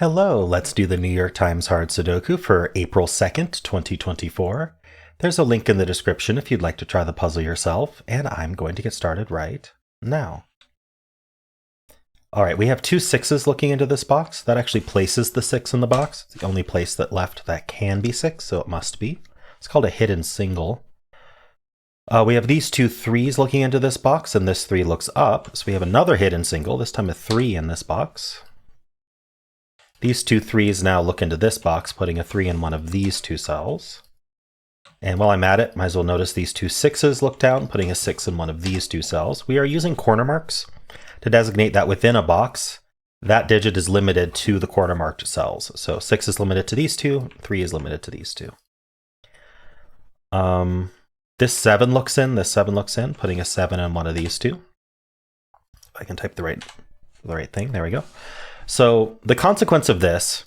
Hello, let's do the New York Times Hard Sudoku for April 2nd, 2024. There's a link in the description if you'd like to try the puzzle yourself, and I'm going to get started right now. All right, we have two sixes looking into this box. That actually places the 6 in the box. It's the only place that left that can be 6, so it must be. It's called a hidden single. We have these two 3s looking into this box, and this 3 looks up, so we have another hidden single, this time a 3 in this box. These two 3s now look into this box, putting a 3 in one of these two cells. And while I'm at it, might as well notice these two 6s look down, putting a 6 in one of these two cells. We are using corner marks to designate that within a box, that digit is limited to the corner marked cells. So 6 is limited to these two, 3 is limited to these two. This 7 looks in, this 7 looks in, putting a 7 in one of these two. If I can type the right thing, there we go. So the consequence of this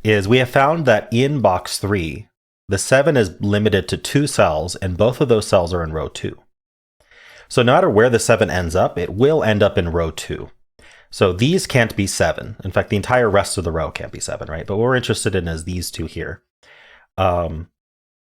is we have found that in box 3, the 7 is limited to 2 cells, and both of those cells are in row 2. So no matter where the 7 ends up, it will end up in row 2. So these can't be 7. In fact, the entire rest of the row can't be 7, right? But what we're interested in is these two here.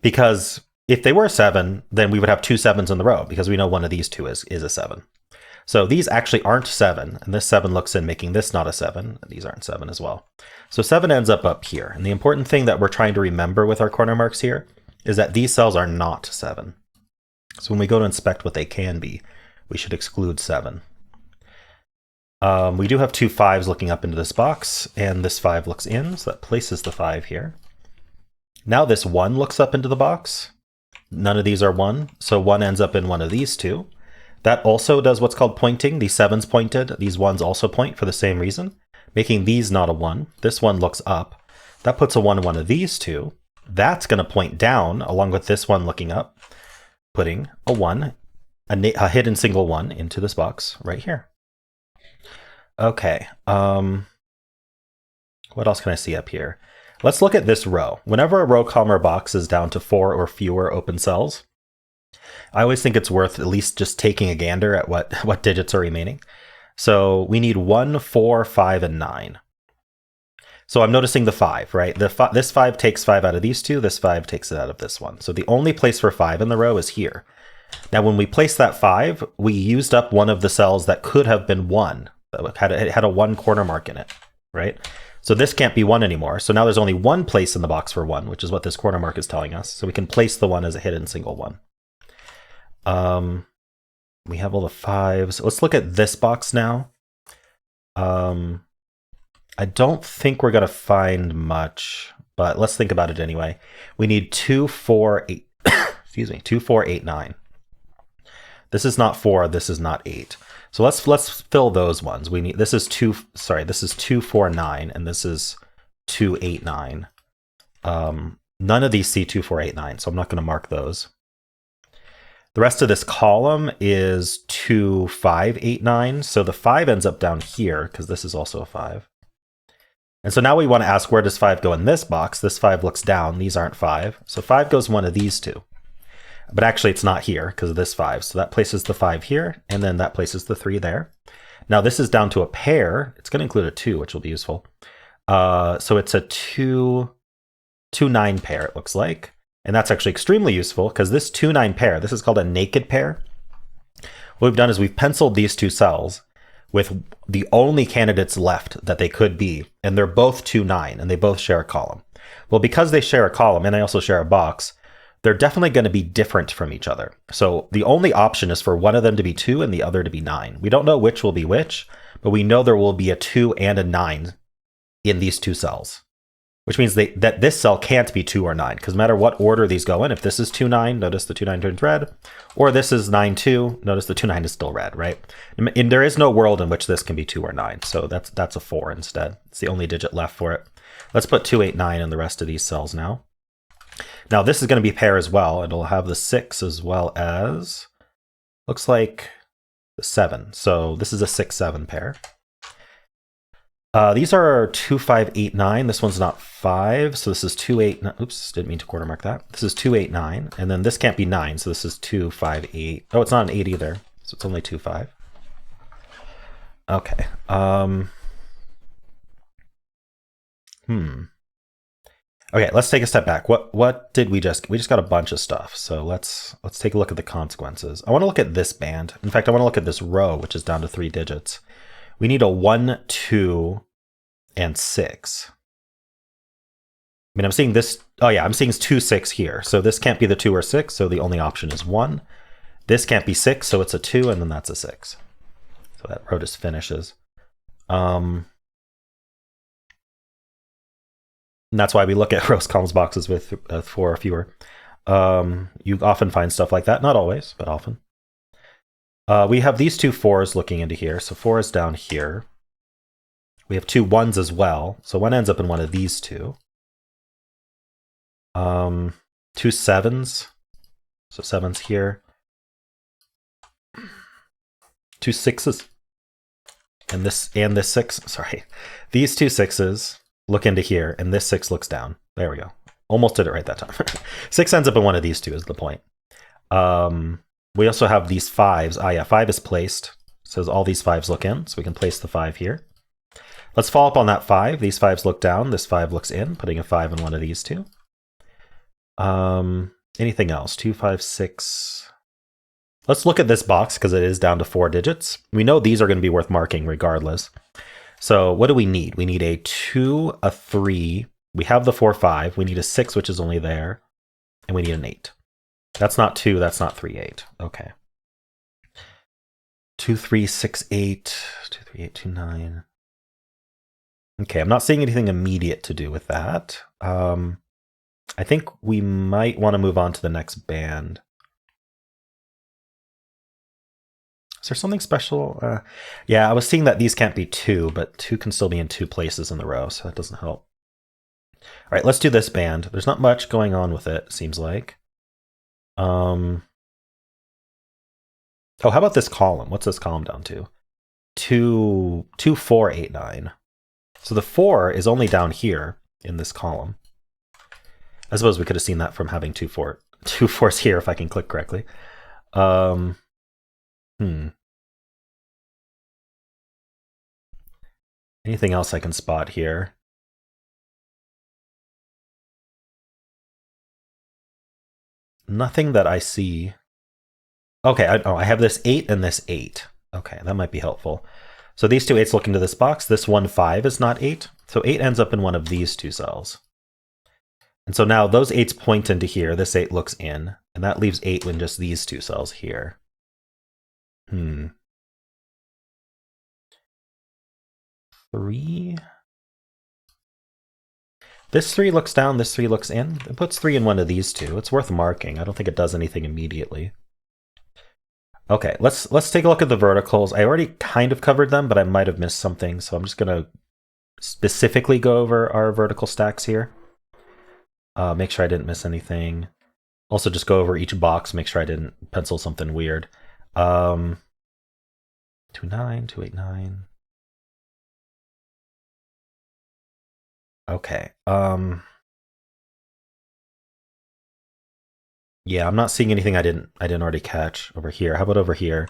Because if they were 7, then we would have two 7s in the row, because we know one of these two is a 7. So these actually aren't 7, and this 7 looks in, making this not a 7, and these aren't 7 as well. So 7 ends up here, and the important thing that we're trying to remember with our corner marks here is that these cells are not 7. So when we go to inspect what they can be, we should exclude 7. We do have two 5s looking up into this box, and this 5 looks in, so that places the 5 here. Now this 1 looks up into the box. None of these are 1, so 1 ends up in one of these two. That also does what's called pointing. These 7's pointed. These 1's also point for the same reason, making these not a 1. This 1 looks up. That puts a 1 in one of these two. That's going to point down along with this 1 looking up, putting a 1, a hidden single 1 into this box right here. Okay. What else can I see up here? Let's look at this row. Whenever a row, column, or box is down to 4 or fewer open cells, I always think it's worth at least just taking a gander at what digits are remaining. So we need 1, 4, 5, and 9. So I'm noticing the 5, right? This 5 takes 5 out of these two, this 5 takes it out of this one. So the only place for 5 in the row is here. Now when we place that 5, we used up one of the cells that could have been 1. It had a 1 corner mark in it, right? So this can't be 1 anymore. So now there's only one place in the box for 1, which is what this corner mark is telling us. So we can place the 1 as a hidden single 1. We have all the 5s. Let's look at this box now. I don't think we're going to find much, but let's think about it anyway. We need 2, 4, 8, excuse me, 2, 4, 8, 9. This is not 4, this is not 8. So let's fill those ones. We need, this is 2, 4, 9, and this is 2, 8, 9. None of these see 2, 4, 8, 9, so I'm not going to mark those. The rest of this column is 2, 5, 8, 9. So the 5 ends up down here because this is also a 5. And so now we want to ask, where does 5 go in this box? This 5 looks down. These aren't 5. So 5 goes one of these two. But actually it's not here because of this 5. So that places the 5 here, and then that places the 3 there. Now this is down to a pair. It's going to include a 2, which will be useful. So it's a 2, 9 pair, it looks like. And that's actually extremely useful because this 2, 9 pair, this is called a naked pair. What we've done is we've penciled these two cells with the only candidates left that they could be, and they're both 2, 9, and they both share a column. Well, because they share a column and they also share a box, they're definitely going to be different from each other. So the only option is for one of them to be 2 and the other to be 9. We don't know which will be which, but we know there will be a 2 and a 9 in these two cells. Which means that this cell can't be 2 or 9, because no matter what order these go in, if this is 2, 9, notice the 2, 9 turns red, or this is 9, 2, notice the 2, 9 is still red, right? And there is no world in which this can be 2 or 9, so that's a 4 instead. It's the only digit left for it. Let's put 2, 8, 9 in the rest of these cells now. Now this is going to be pair as well. It'll have the 6 as well as, looks like the 7. So this is a 6, 7 pair. These are 2, 5, 8, 9. This one's not 5, so this is 2, 8, 9. Oops, didn't mean to quarter mark that. This is 2, 8, 9, and then this can't be 9, so this is 2, 5, 8. Oh, it's not an 8 either, so it's only 2, 5. Okay. Okay, let's take a step back. What did we just got a bunch of stuff. So let's take a look at the consequences. I want to look at this band. In fact, I want to look at this row, which is down to 3 digits. We need a 1, 2, and 6. I mean, I'm seeing this. Oh yeah, I'm seeing 2, 6 here. So this can't be the 2 or 6. So the only option is 1. This can't be 6, so it's a 2, and then that's a 6. So that row just finishes. And that's why we look at rows, columns, boxes with 4 or fewer. You often find stuff like that. Not always, but often. We have these 2 4s looking into here. So 4 is down here. We have 2 1s as well. So 1 ends up in one of these 2. 2 7s. So 7's here. 2 6s. And this 6. Sorry. These 2 6s look into here, and this 6 looks down. There we go. Almost did it right that time. 6 ends up in one of these 2 is the point. We also have these 5s. Ah, yeah, 5 is placed. It says all these 5s look in, so we can place the 5 here. Let's follow up on that 5. These 5s look down. This 5 looks in, putting a 5 in one of these 2. Anything else? 2, 5, 6. Let's look at this box because it is down to 4 digits. We know these are going to be worth marking regardless. So what do we need? We need a 2, a 3. We have the 4, 5. We need a 6, which is only there. And we need an 8. That's not 2. That's not 3, 8. Okay. 2, 3, 6, 8. 2, 3, 8, 2, 9. Okay, I'm not seeing anything immediate to do with that. I think we might want to move on to the next band. Is there something special? Yeah, I was seeing that these can't be 2, but 2 can still be in 2 places in the row, so that doesn't help. All right, let's do this band. There's not much going on with it, seems like. Oh, how about this column? What's this column down to? 2, 4, 8, 9. So the 4 is only down here in this column. I suppose we could have seen that from having 2 4s here if I can click correctly. Anything else I can spot here? Nothing that I see. Okay, I have this 8 and this 8. Okay, that might be helpful. So these 2 8s look into this box. This 1 5 is not 8. So 8 ends up in one of these 2 cells. And so now those 8s point into here. This 8 looks in. And that leaves 8 in just these 2 cells here. 3. This 3 looks down, this 3 looks in. It puts 3 in one of these 2. It's worth marking. I don't think it does anything immediately. Okay, let's take a look at the verticals. I already kind of covered them, but I might have missed something, so I'm just going to specifically go over our vertical stacks here. Make sure I didn't miss anything. Also just go over each box, make sure I didn't pencil something weird. 2, 9, 2, 8, 9. Okay. Yeah, I'm not seeing anything I didn't already catch over here. How about over here?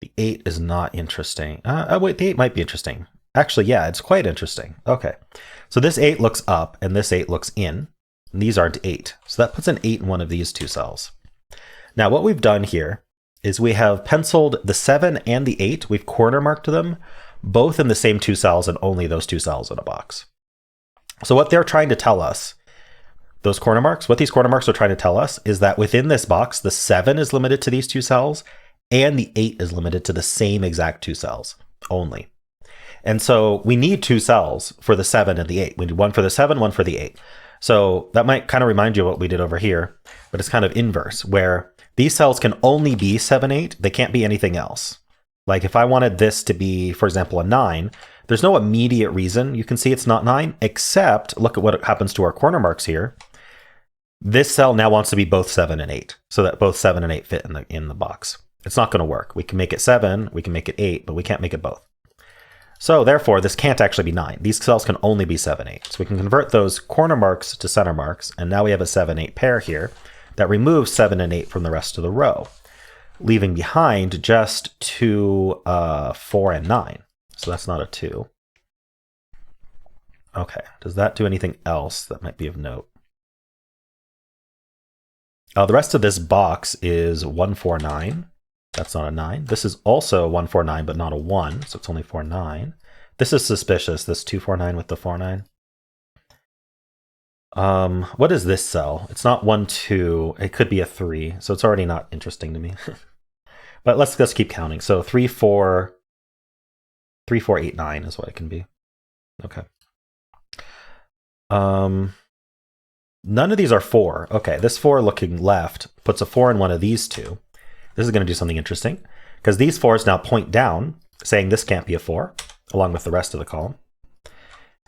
The 8 is not interesting. Wait, the 8 might be interesting. Actually, yeah, it's quite interesting. Okay. So this 8 looks up and this 8 looks in. And these aren't 8. So that puts an 8 in one of these 2 cells. Now what we've done here is we have penciled the 7 and the 8. We've corner marked them both in the same 2 cells and only those 2 cells in a box. So what they're trying to tell us, those corner marks, what these corner marks are trying to tell us is that within this box, the 7 is limited to these 2 cells and the 8 is limited to the same exact 2 cells only. And so we need 2 cells for the 7 and the 8. We need one for the 7, one for the 8. So that might kind of remind you of what we did over here, but it's kind of inverse, where these cells can only be 7, 8. They can't be anything else. Like if I wanted this to be, for example, a 9, there's no immediate reason you can see it's not 9, except look at what happens to our corner marks here. This cell now wants to be both 7 and 8, so that both 7 and 8 fit in the box. It's not going to work. We can make it 7, we can make it 8, but we can't make it both. So therefore, this can't actually be 9. These cells can only be 7, 8. So we can convert those corner marks to center marks, and now we have a 7, 8 pair here that removes 7 and 8 from the rest of the row, leaving behind just 2, 4, and 9. So that's not a 2. Okay, does that do anything else that might be of note? The rest of this box is 149. That's not a 9. This is also 149, but not a 1, so it's only 49. This is suspicious, this 249 with the 49. What is this cell? It's not 1, 2. It could be a 3, so it's already not interesting to me. But let's keep counting. So 3, 4, 3, 4, 8, 9 is what it can be. Okay. None of these are 4. Okay, this 4 looking left puts a 4 in one of these two. This is going to do something interesting, because these 4s now point down, saying this can't be a 4, along with the rest of the column.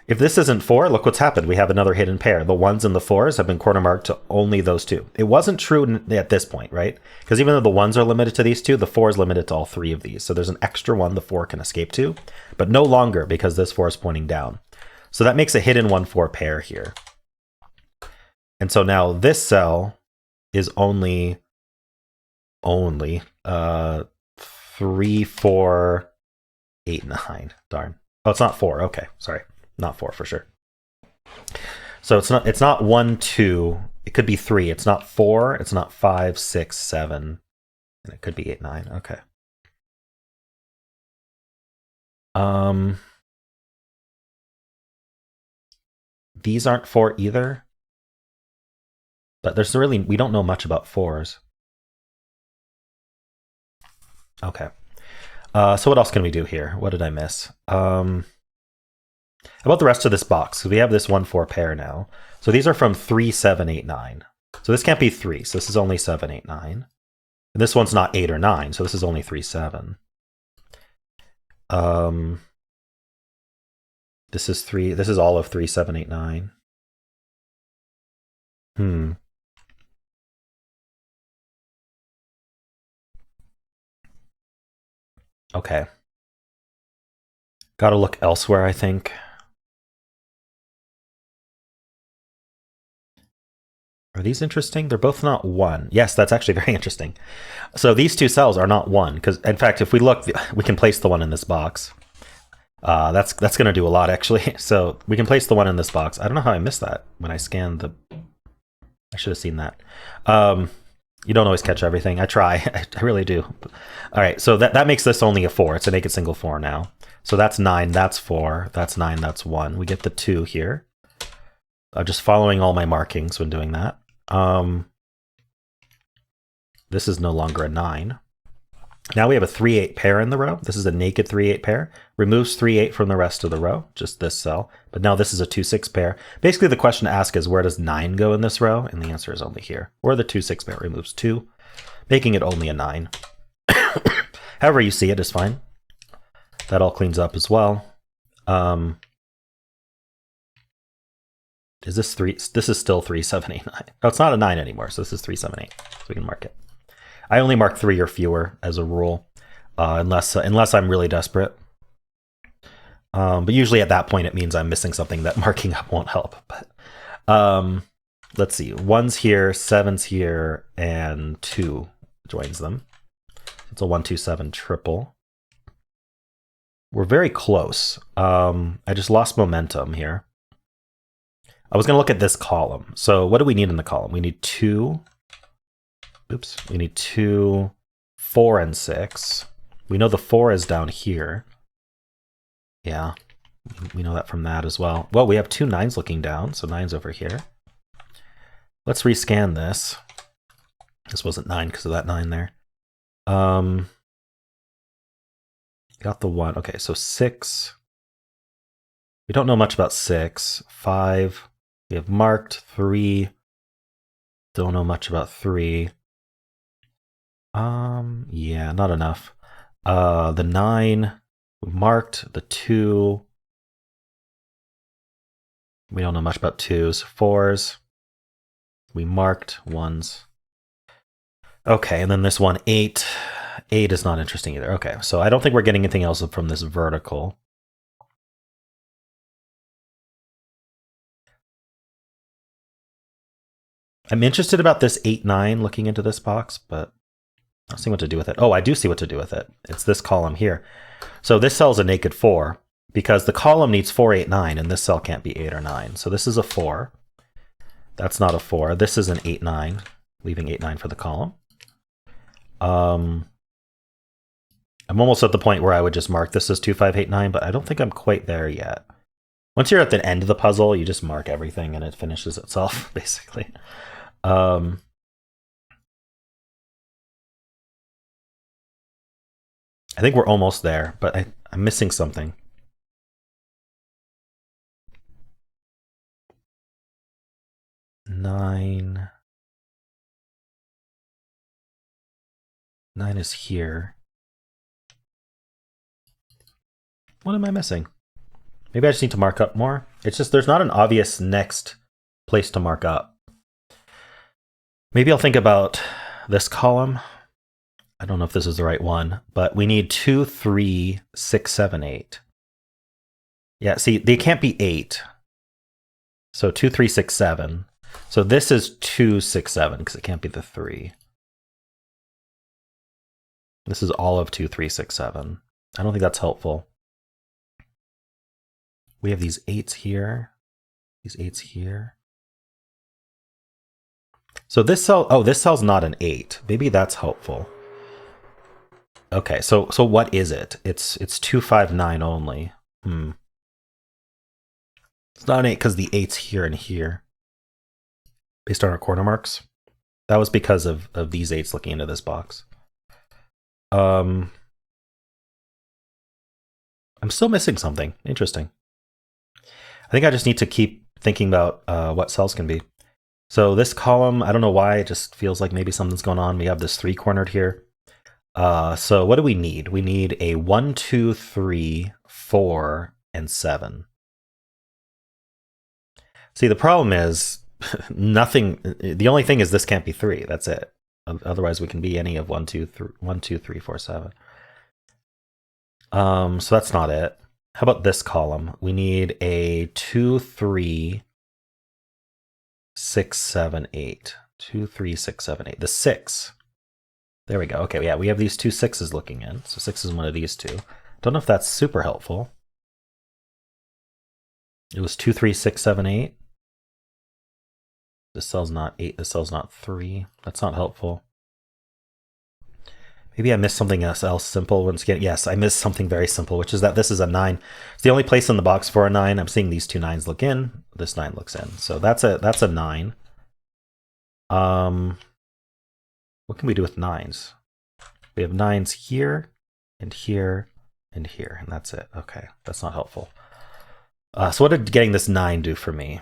If this isn't 4, look what's happened. We have another hidden pair. The 1s and the 4s have been corner marked to only those two. It wasn't true at this point, right? Because even though the 1s are limited to these two, the 4 is limited to all 3 of these. So there's an extra one the 4 can escape to, but no longer because this 4 is pointing down. So that makes a hidden 1-4 pair here. And so now this cell is only 3, 4, 8, 9. Darn. Oh, it's not 4. Okay, sorry. Not 4 for sure. So it's not 1, 2. It could be 3. It's not 4. It's not 5, 6, 7. And it could be 8, 9. Okay. These aren't 4 either. But we don't know much about 4s. Okay. So what else can we do here? What did I miss? How about the rest of this box? So we have this 1-4 pair now. So these are from 3, 7, 8, 9. So this can't be 3. So this is only 7, 8, 9. And this one's not 8 or 9. So this is only 3, 7. This is 3. This is all of 3, 7, 8, 9. Okay. Gotta look elsewhere, I think. Are these interesting? They're both not 1. Yes, that's actually very interesting. So these two cells are not 1, because in fact, if we look, we can place the one in this box. That's going to do a lot, actually. So we can place the one in this box. I don't know how I missed that when I scanned the... I should have seen that. You don't always catch everything. I try. I really do. All right, so that makes this only a 4. It's a naked single 4 now. So that's 9, that's 4, that's 9, that's 1. We get the 2 here. Just following all my markings when doing that. This is no longer a 9. Now we have a 3-8 pair in the row. This is a naked 3-8 pair. Removes 3-8 from the rest of the row, just this cell. But now this is a 2-6 pair. Basically, the question to ask is, where does 9 go in this row? And the answer is only here. Or the 2-6 pair removes 2, making it only a 9. However you see it is fine. That all cleans up as well. Is this 3? This is still 3, 7, 8, 9. Oh, it's not a 9 anymore, so this is 3, 7, 8. So we can mark it. I only mark 3 or fewer as a rule, unless I'm really desperate. But usually at that point it means I'm missing something that marking up won't help. But let's see, 1's here, 7's here, and 2 joins them. It's a 1, 2, 7 triple. We're very close. I just lost momentum here. I was going to look at this column. So what do we need in the column? We need 2. Oops. We need 2, 4, and 6. We know the 4 is down here. Yeah, we know that from that as well. Well, we have 2 9s looking down, so 9's over here. Let's rescan this. This wasn't 9 because of that 9 there. Got the 1. Okay, so 6. We don't know much about 6. 5. We have marked 3. Don't know much about 3. Yeah, not enough. The 9, we marked the 2. We don't know much about 2s. 4s, we marked 1s. Okay, and then this one, 8. 8 is not interesting either. Okay, so I don't think we're getting anything else from this vertical. I'm interested about this 8, 9 looking into this box, but I don't see what to do with it. Oh, I do see what to do with it. It's this column here. So this cell is a naked 4. because the column needs 4, 8, 9, and this cell can't be 8 or 9. So this is a 4. That's not a 4. This is an 8, 9, leaving 8, 9 for the column. I'm almost at the point where I would just mark this as 2, 5, 8, 9, but I don't think I'm quite there yet. Once you're at the end of the puzzle, you just mark everything and it finishes itself, basically. I think we're almost there, but I'm missing something. Nine is here. What am I missing? Maybe I just need to mark up more. It's just there's not an obvious next place to mark up. Maybe I'll think about this column. I don't know if this is the right one, but we need 2, 3, 6, 7, 8. Yeah, see, they can't be 8. So 2, 3, 6, 7. So this is 2, 6, 7 because it can't be the 3. This is all of 2, 3, 6, 7. I don't think that's helpful. We have these 8s here, these 8s here. So this cell, oh, this cell's not an 8. Maybe that's helpful. Okay, so what is it? It's 2, 5, 9 only. It's not an 8 because the 8's here and here. Based on our corner marks. That was because of these 8s looking into this box. I'm still missing something. Interesting. I think I just need to keep thinking about what cells can be. So this column, I don't know why, it just feels like maybe something's going on. We have this 3 cornered here. So what do we need? We need a 1, 2, 3, 4, and 7. See, the problem is nothing. The only thing is this can't be 3. That's it. Otherwise, we can be any of 1, 2, 3, 4, 7. So that's not it. How about this column? We need a 2, 3, 6, 7, 8. 2, 3, 6, 7, 8. The 6. There we go. Okay, yeah, we have these 2 6s looking in. So 6 is one of these 2. Don't know if that's super helpful. It was 2, 3, 6, 7, 8. This cell's not 8. This cell's not 3. That's not helpful. Maybe I missed something else simple once again. Yes, I missed something very simple, which is that this is a 9. It's the only place in the box for a 9. I'm seeing these 2 9s look in. This 9 looks in. So that's a 9. What can we do with 9s? We have 9s here and here and here, and that's it. Okay, that's not helpful. So what did getting this 9 do for me?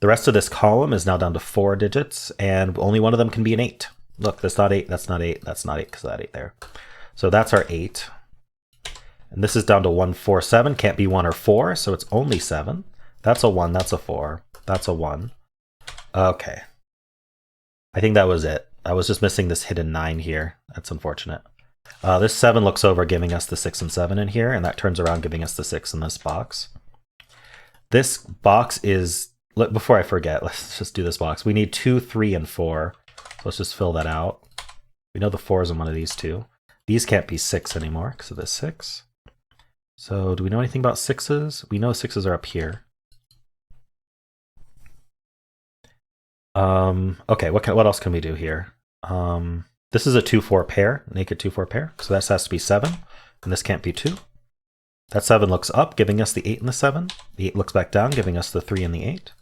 The rest of this column is now down to 4 digits, and only one of them can be an 8. Look, that's not 8, that's not 8, that's not 8 because that 8 there. So that's our 8. And this is down to 1, 4, 7. Can't be 1 or 4, so it's only 7. That's a 1, that's a 4, that's a 1. Okay. I think that was it. I was just missing this hidden 9 here. That's unfortunate. This 7 looks over, giving us the 6 and 7 in here, and that turns around, giving us the 6 in this box. This box is... Before I forget, let's just do this box. We need 2, 3, and 4. So let's just fill that out. We know the 4 is in one of these 2. These can't be 6 anymore because of this 6. So do we know anything about 6s? We know 6s are up here. Okay, what else can we do here? This is a 2-4 pair, naked 2-4 pair. So that has to be 7, and this can't be 2. That 7 looks up, giving us the 8 and the 7. The 8 looks back down, giving us the 3 and the 8.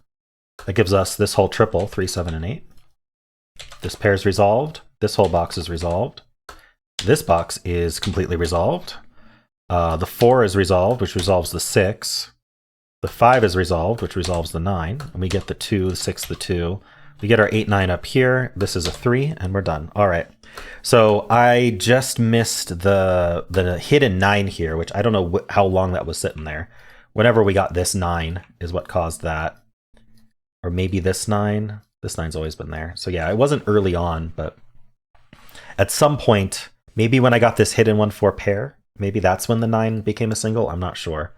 That gives us this whole triple, 3, 7, and 8. This pair is resolved. This whole box is resolved. This box is completely resolved. The 4 is resolved, which resolves the 6. The 5 is resolved, which resolves the 9. And we get the 2, the 6, the 2. We get our 8, 9 up here. This is a 3, and we're done. All right. So I just missed the hidden 9 here, which I don't know how long that was sitting there. Whenever we got this 9 is what caused that. Or maybe this 9. This 9's always been there. So yeah, it wasn't early on, but at some point, maybe when I got this hidden 1-4 pair, maybe that's when the 9 became a single. I'm not sure.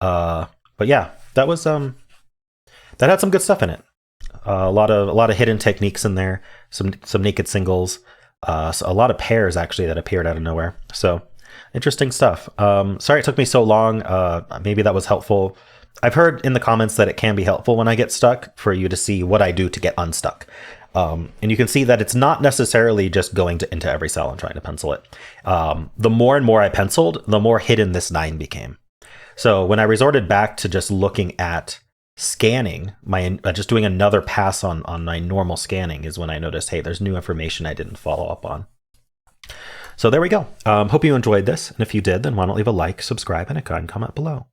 But yeah, that was that had some good stuff in it. A lot of hidden techniques in there. Some naked singles. So a lot of pairs actually that appeared out of nowhere. So Interesting stuff. Sorry it took me so long. Maybe that was helpful. I've heard in the comments that it can be helpful when I get stuck for you to see what I do to get unstuck. And you can see that it's not necessarily just going into every cell and trying to pencil it. The more and more I penciled, the more hidden this 9 became. So when I resorted back to just looking at scanning, just doing another pass on my normal scanning is when I noticed, hey, there's new information I didn't follow up on. So there we go. Hope you enjoyed this. And if you did, then why don't leave a like, subscribe, and a kind comment below.